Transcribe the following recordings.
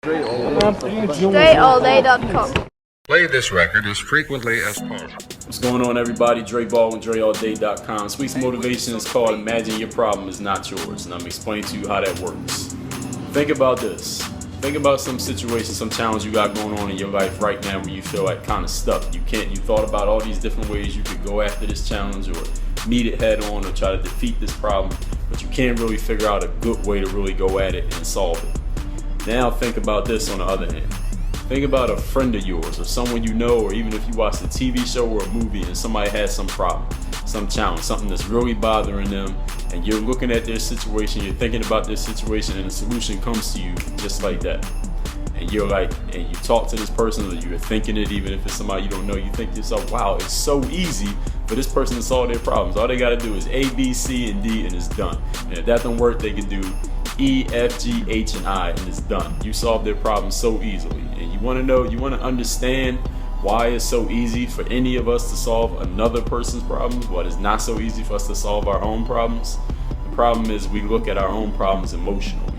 DreAllDay.com. Play this record as frequently as possible. What's going on, everybody? Dre Baldwin, DreAllDay.com. This week's motivation is called Imagine Your Problem Is Not Yours, and I'm explaining to you how that works. Think about this. Think about some situation, some challenge you got going on in your life right now where you feel like kind of stuck. You thought about all these different ways you could go after this challenge or meet it head on or try to defeat this problem, but you can't really figure out a good way to really go at it and solve it. Now think about this on the other hand. Think about a friend of yours or someone you know, or even if you watch a TV show or a movie and somebody has some problem, some challenge, something that's really bothering them, and you're looking at their situation, you're thinking about their situation, and a solution comes to you just like that. And you're like, and you talk to this person, or you're thinking it, even if it's somebody you don't know, you think to yourself, wow, it's so easy for this person to solve their problems. All they gotta do is A, B, C, and D, and it's done. And if that don't work, they can do E, F, G, H, and I, and it's done. You solve their problem so easily. And you wanna know, you wanna understand why it's so easy for any of us to solve another person's problems, what is not so easy for us to solve our own problems. The problem is we look at our own problems emotionally.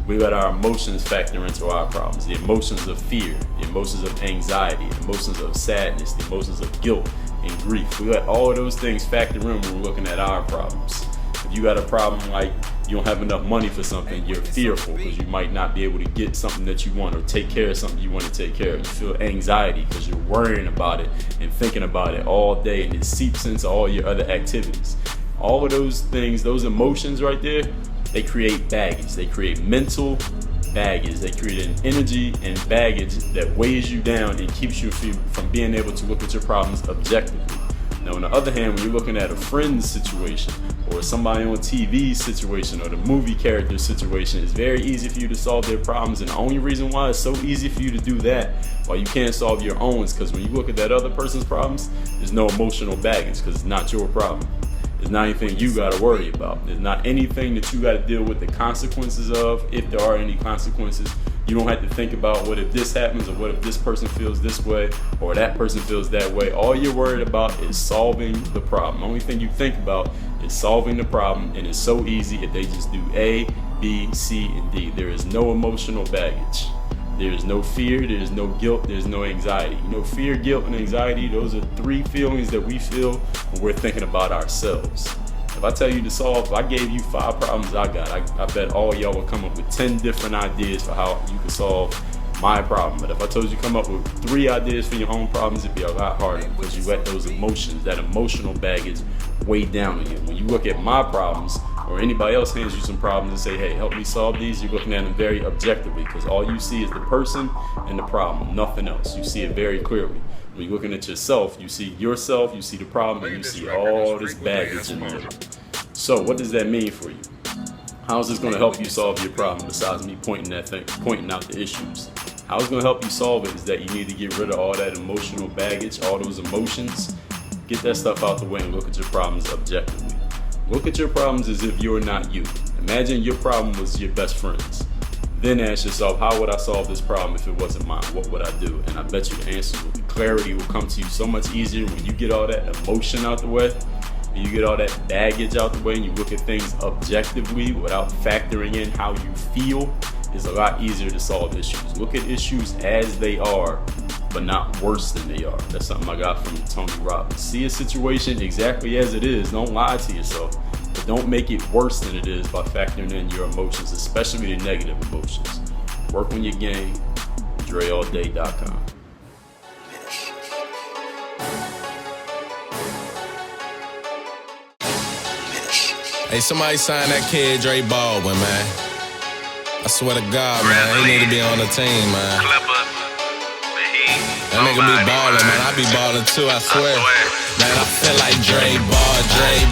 We let our emotions factor into our problems. The emotions of fear, the emotions of anxiety, the emotions of sadness, the emotions of guilt and grief. We let all of those things factor in when we're looking at our problems. If you got a problem like you don't have enough money for something, you're fearful because you might not be able to get something that you want or take care of something you want to take care of. You feel anxiety because you're worrying about it and thinking about it all day, and it seeps into all your other activities. All of those things, those emotions right there, they create baggage. They create mental baggage. They create an energy and baggage that weighs you down and keeps you from being able to look at your problems objectively. Now, on the other hand, when you're looking at a friend's situation or somebody on TV situation or the movie character situation, it's very easy for you to solve their problems. And the only reason why it's so easy for you to do that while you can't solve your own is because when you look at that other person's problems, there's no emotional baggage because it's not your problem. There's not anything you got to worry about. There's not anything that you got to deal with the consequences of, if there are any consequences. You don't have to think about what if this happens or what if this person feels this way or that person feels that way. All you're worried about is solving the problem. The only thing you think about is solving the problem, and it's so easy if they just do A, B, C, and D. There is no emotional baggage. There is no fear, there is no guilt, there's no anxiety. You know, fear, guilt, and anxiety, those are three feelings that we feel when we're thinking about ourselves. If I tell you to solve, if I gave you 5 problems I got, I bet all y'all will come up with 10 different ideas for how you can solve my problem. But if I told you to come up with 3 ideas for your own problems, it'd be a lot harder because you let those emotions, that emotional baggage weigh down on you. When you look at my problems, or anybody else hands you some problems and say, hey, help me solve these, you're looking at them very objectively because all you see is the person and the problem, nothing else. You see it very clearly. When you're looking at yourself, you see the problem, and you see all this baggage in there. So what does that mean for you? How is this going to help you solve your problem besides me pointing out the issues? How it's going to help you solve it is that you need to get rid of all that emotional baggage, all those emotions. Get that stuff out the way and look at your problems objectively. Look at your problems as if you're not you. Imagine your problem was your best friend's. Then ask yourself, how would I solve this problem if it wasn't mine? What would I do? And I bet you the answer, clarity will come to you so much easier when you get all that emotion out the way, and you get all that baggage out the way, and you look at things objectively without factoring in how you feel. It's a lot easier to solve issues. Look at issues as they are, but not worse than they are. That's something I got from Tony Robbins. See a situation exactly as it is. Don't lie to yourself, but don't make it worse than it is by factoring in your emotions, especially the negative emotions. Work on your game. DreAllDay.com. Hey, somebody sign that kid Dre Baldwin, man. I swear to God, man, he need to be on the team, man. That nigga be ballin', man. I be ballin' too, I swear. Man, I feel like Dre Ball, Dre